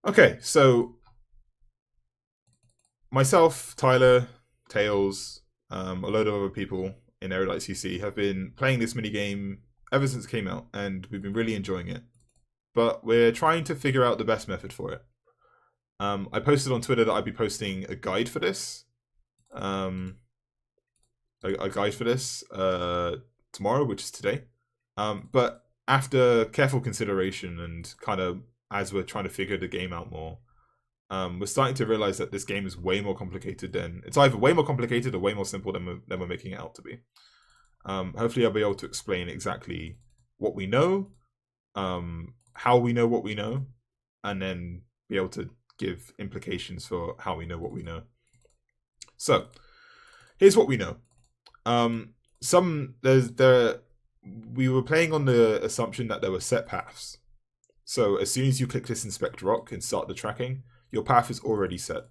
Okay, so myself, Tyler, Tails, a load of other people in Erudite CC have been playing this minigame ever since it came out, and we've been really enjoying it. But we're trying to figure out the best method for it. I posted on Twitter that I'd be posting a guide for this. A guide for this tomorrow, which is today. But after careful consideration and kind of as we're trying to figure the game out more, we're starting to realize that this game is way more complicated than it's either way more complicated or way more simple than we're making it out to be. Hopefully, I'll be able to explain exactly what we know, how we know what we know, and then be able to give implications for how we know what we know. So, here's what we know. We were playing on the assumption that there were set paths. So as soon as you click this inspect rock and start the tracking, your path is already set,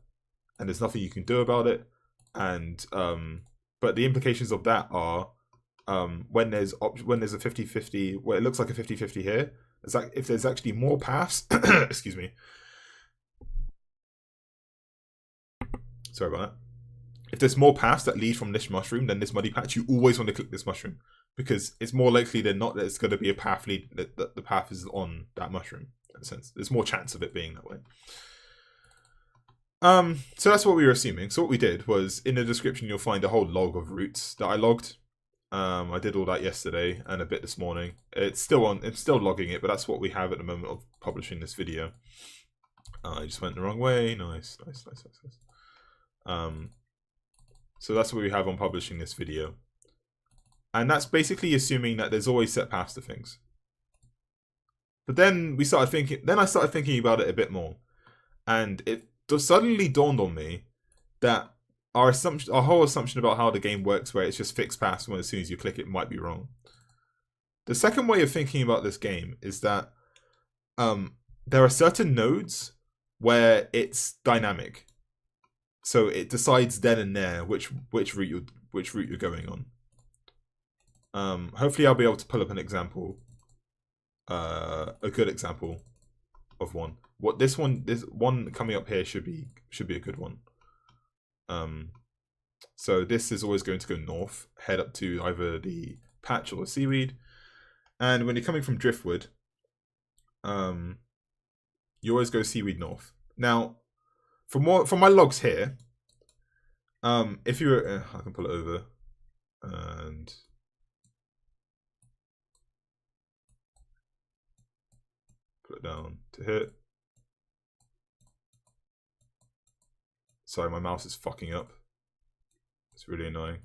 and there's nothing you can do about it. And but the implications of that are when there's a 50-50, where it looks like a 50-50 here, it's like if there's actually more paths. Excuse me. Sorry about that. If there's more paths that lead from this mushroom than this muddy patch, you always want to click this mushroom, because it's more likely than not that it's going to be a path that the path is on that mushroom. In a sense, there's more chance of it being that way. So that's what we were assuming. So what we did was, in the description, you'll find a whole log of routes that I logged. I did all that yesterday and a bit this morning. It's still logging it, but that's what we have at the moment of publishing this video. I just went the wrong way. Nice. So that's what we have on publishing this video. And that's basically assuming that there's always set paths to things. But then I started thinking about it a bit more. And it suddenly dawned on me that our whole assumption about how the game works, where it's just fixed paths when as soon as you click it, might be wrong. The second way of thinking about this game is that there are certain nodes where it's dynamic. So it decides then and there which route you're going on. Hopefully, I'll be able to pull up an example, a good example of one. This one coming up here should be a good one. So this is always going to go north, head up to either the patch or the seaweed, and when you're coming from driftwood, you always go seaweed north. Now, from my logs here, if you were, I can pull it over and put it down to here. Sorry, my mouse is fucking up. It's really annoying.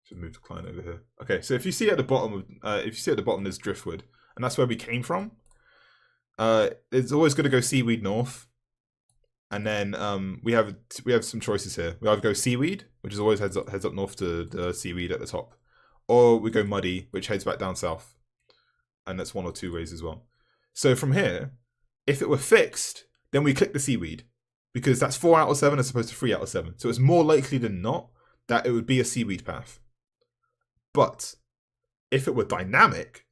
Should move the client over here. Okay, so if you see at the bottom, there's driftwood, and that's where we came from. It's always going to go seaweed north. And then we have some choices here. We either go seaweed, which is always heads up north to the seaweed at the top, or we go muddy, which heads back down south. And that's one or two ways as well. So from here, if it were fixed, then we click the seaweed, because that's 4 out of 7 as opposed to 3 out of 7. So it's more likely than not that it would be a seaweed path. But if it were dynamic,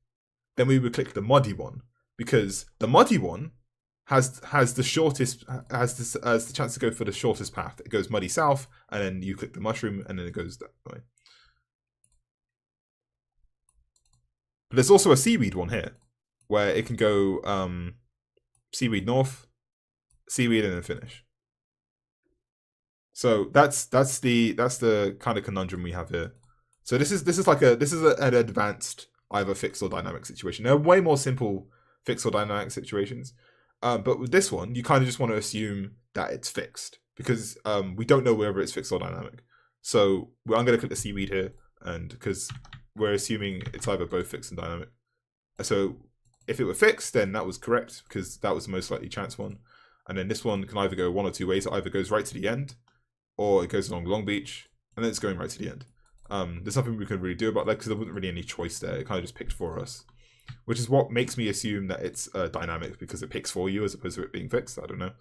then we would click the muddy one, because the muddy one has the chance to go for the shortest path. It goes muddy south, and then you click the mushroom, and then it goes that way. But there's also a seaweed one here, where it can go seaweed north, seaweed, and then finish. So that's the kind of conundrum we have here. So this is an advanced either fixed or dynamic situation. There are way more simple fixed or dynamic situations. But with this one, you kind of just want to assume that it's fixed, because we don't know whether it's fixed or dynamic. So I'm going to click the seaweed here, and because we're assuming it's either both fixed and dynamic. So if it were fixed, then that was correct, because that was the most likely chance one. And then this one can either go one or two ways. It either goes right to the end, or it goes along Long Beach, and then it's going right to the end. There's nothing we can really do about that, because there wasn't really any choice there. It kind of just picked for us, which is what makes me assume that it's dynamic, because it picks for you as opposed to it being fixed. I don't know.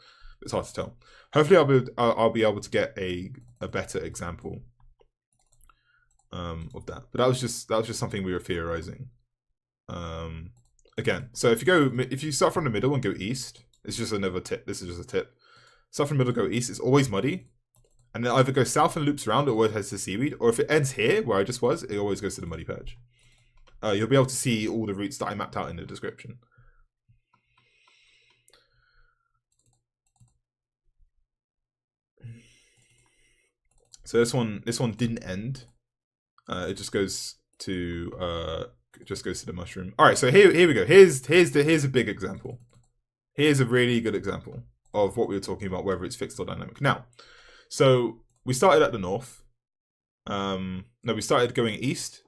It's hard to tell. Hopefully, I'll be able to get a better example of that. But that was just something we were theorizing. Again, so if you start from the middle and go east, It's just another tip. This is just a tip. South and middle go east. It's always muddy. And then either goes south and loops around, or it heads to seaweed. Or if it ends here, where I just was, it always goes to the muddy patch. You'll be able to see all the routes that I mapped out in the description. So this one didn't end. It just goes to the mushroom. All right, so here we go. Here's a big example. Here's a really good example of what we were talking about, whether it's fixed or dynamic. Now, so we started at the north. No, we started going east,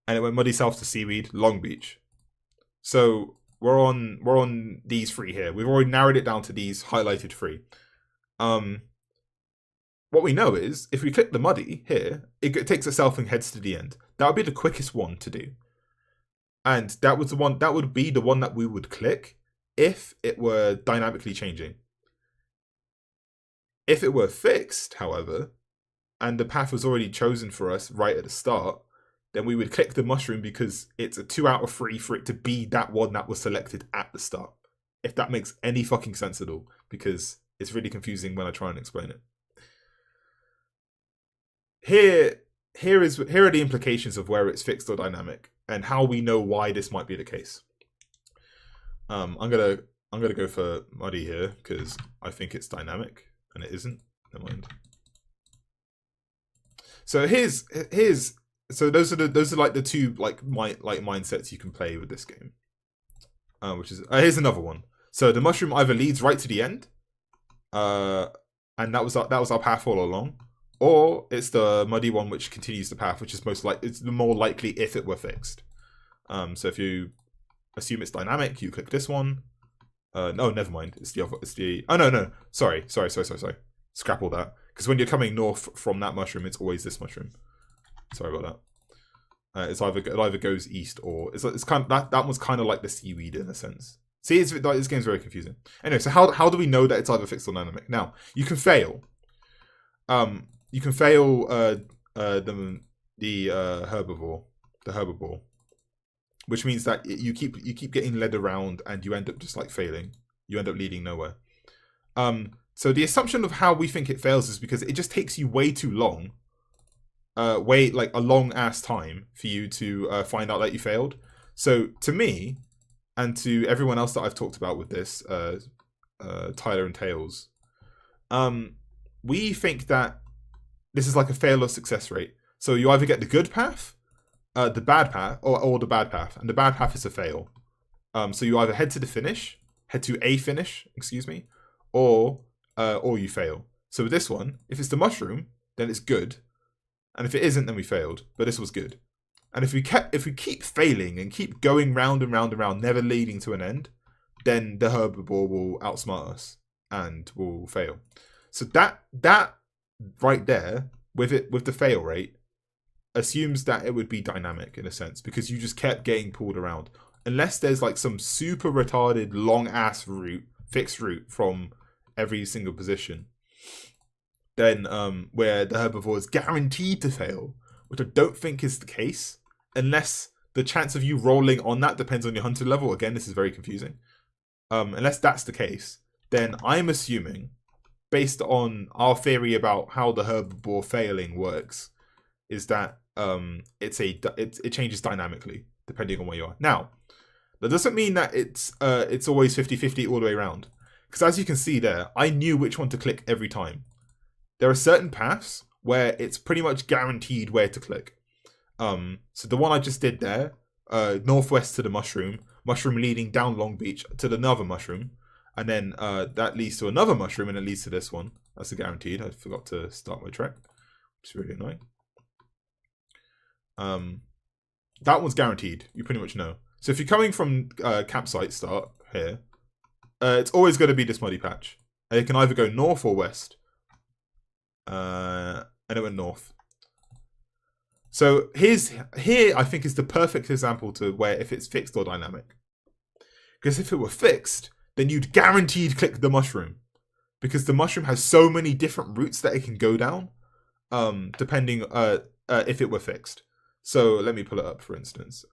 and it went muddy south to seaweed, Long Beach. So we're on these three here. We've already narrowed it down to these highlighted three. What we know is if we click the muddy here, it takes itself and heads to the end. That would be the quickest one to do. And that would be the one that we would click if it were dynamically changing. If it were fixed, however, and the path was already chosen for us right at the start, then we would click the mushroom because it's a 2 out of 3 for it to be that one that was selected at the start. If that makes any fucking sense at all, because it's really confusing when I try and explain it. Here are the implications of where it's fixed or dynamic, and how we know why this might be the case. I'm gonna go for muddy here because I think it's dynamic, and it isn't. Never mind. So so those are like the two mindsets you can play with this game. Which is here's another one. So the mushroom either leads right to the end, and that was our path all along. Or it's the muddy one which continues the path, which is it's the more likely if it were fixed. So if you assume it's dynamic, you click this one. No, never mind. It's the oh no. Sorry. Scrap all that. Because when you're coming north from that mushroom, it's always this mushroom. Sorry about that. It either goes east or it's kind of that one's kind of like the seaweed in a sense. See, this game's very confusing. Anyway, so how do we know that it's either fixed or dynamic? Now you can fail. You can fail the herbiboar, which means that you keep getting led around and you end up just like failing. You end up leading nowhere. So the assumption of how we think it fails is because it just takes you way too long, like a long ass time for you to find out that you failed. So to me, and to everyone else that I've talked about with this, Tyler and Tails, we think that this is like a fail or success rate. So you either get the good path, the bad path, or the bad path, and the bad path is a fail. So you either head to a finish, excuse me, or you fail. So with this one, if it's the mushroom, then it's good, and if it isn't, then we failed. But this was good. And if we keep failing and keep going round and round and round, never leading to an end, then the herbiboar will outsmart us and will fail. So that right there, with the fail rate, assumes that it would be dynamic in a sense, because you just kept getting pulled around. Unless there's like some super retarded long ass fixed route from every single position, then where the herbiboar is guaranteed to fail, which I don't think is the case, unless the chance of you rolling on that depends on your hunter level. Again, this is very confusing. Unless that's the case, then I'm assuming, based on our theory about how the herbiboar failing works, is that it changes dynamically depending on where you are. Now, that doesn't mean that it's always 50-50 all the way around, because as you can see there, I knew which one to click every time. There are certain paths where it's pretty much guaranteed where to click. So the one I just did there, northwest to the mushroom leading down Long Beach to another mushroom. And then that leads to another mushroom, and it leads to this one. That's a guaranteed. I forgot to start my track, which is really annoying. That one's guaranteed. You pretty much know. So if you're coming from campsite start here, it's always going to be this muddy patch. And it can either go north or west. And it went north. So here I think is the perfect example to where if it's fixed or dynamic. Because if it were fixed, then you'd guaranteed click the mushroom, because the mushroom has so many different routes that it can go down, depending if it were fixed. So let me pull it up, for instance.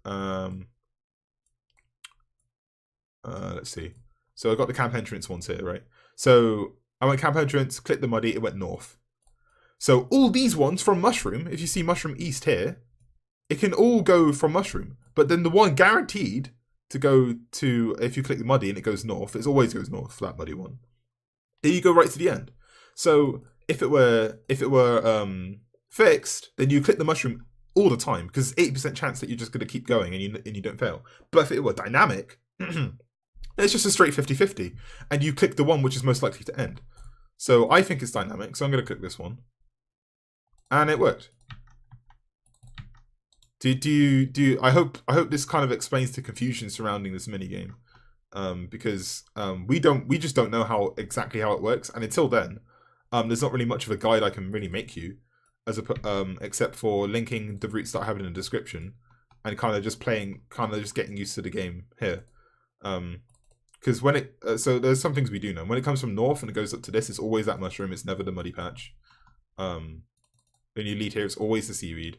Let's see. So I got the camp entrance ones here, right? So I went camp entrance, clicked the muddy, it went north. So all these ones from mushroom, if you see mushroom east here, it can all go from mushroom. But then the one guaranteed to go to, if you click the muddy and it goes north, it always goes north for that muddy one. Then you go right to the end. So if it were fixed, then you click the mushroom all the time because 80% chance that you're just going to keep going and you don't fail. But if it were dynamic, it's just a straight 50-50, and you click the one which is most likely to end. So I think it's dynamic, so I'm going to click this one, and it worked. I hope this kind of explains the confusion surrounding this minigame, because we just don't know exactly how it works, and until then, there's not really much of a guide I can really make you, except for linking the routes that I have in the description, and kind of just getting used to the game here. Because when it so there's some things we do know. When it comes from north and it goes up to this, it's always that mushroom. It's never the muddy patch. When you lead here, it's always the seaweed.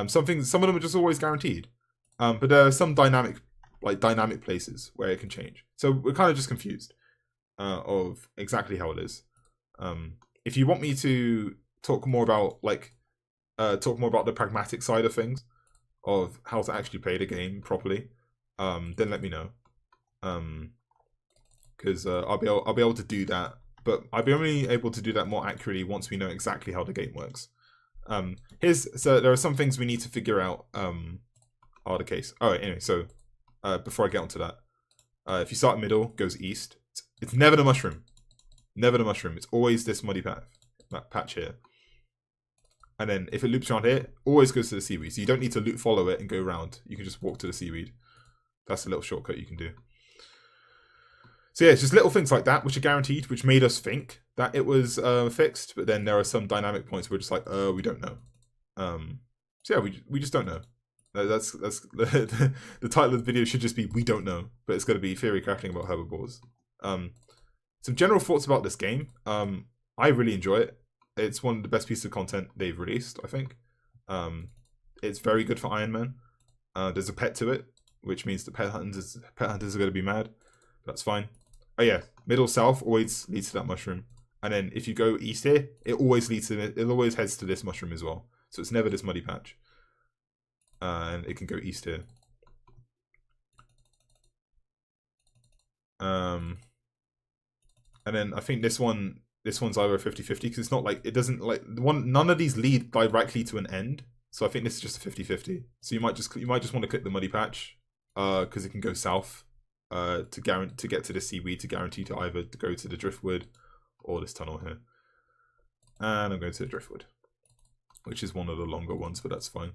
Some of them are just always guaranteed. But there are some dynamic places where it can change. So we're kind of just confused of exactly how it is. If you want me to talk more about the pragmatic side of things, of how to actually play the game properly, then let me know. Because I'll be able to do that, but I'll be only able to do that more accurately once we know exactly how the game works. So there are some things we need to figure out are the case. Alright, anyway, so before I get onto that, if you start middle, goes east, it's never the mushroom. Never the mushroom. It's always this muddy patch here. And then if it loops around here, always goes to the seaweed. So you don't need to loop follow it and go around. You can just walk to the seaweed. That's a little shortcut you can do. So yeah, it's just little things like that which are guaranteed, which made us think that it was fixed. But then there are some dynamic points where we're just like, we don't know. So yeah, we just don't know. That's the title of the video should just be "We don't know," but it's going to be Theorycrafting about Herbiboars. Some general thoughts about this game. I really enjoy it. It's one of the best pieces of content they've released, I think. It's very good for Iron Man. There's a pet to it, which means the pet hunters are going to be mad. That's fine. Oh yeah, middle south always leads to that mushroom, and then if you go east here, it always heads to this mushroom as well. So it's never this muddy patch, and it can go east here. And then I think this one's either a 50-50 because it's not like it doesn't like none of these lead directly to an end. So I think this is just a 50-50. So you might just want to click the muddy patch because it can go south. To get to the seaweed to guarantee to either go to the driftwood or this tunnel here. And I'm going to the driftwood, which is one of the longer ones, but that's fine.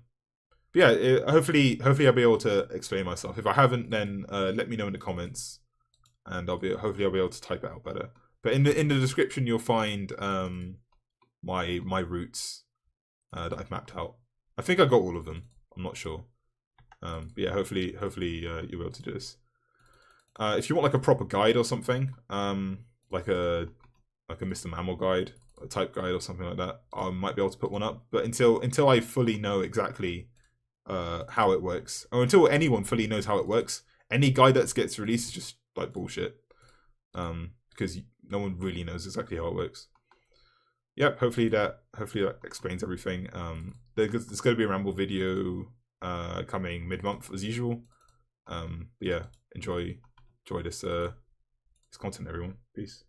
But yeah, hopefully I'll be able to explain myself. If I haven't, then let me know in the comments, and hopefully I'll be able to type it out better. But in the description you'll find my routes that I've mapped out. I think I got all of them. I'm not sure. But yeah, hopefully you'll be able to do this. If you want like a proper guide or something, like a Mr. Mammal guide, a type guide or something like that, I might be able to put one up. But until I fully know exactly how it works, or until anyone fully knows how it works, any guide that gets released is just like bullshit. Because no one really knows exactly how it works. Yep, hopefully that explains everything. There's going to be a ramble video coming mid-month as usual. But yeah, enjoy this content, everyone. Peace.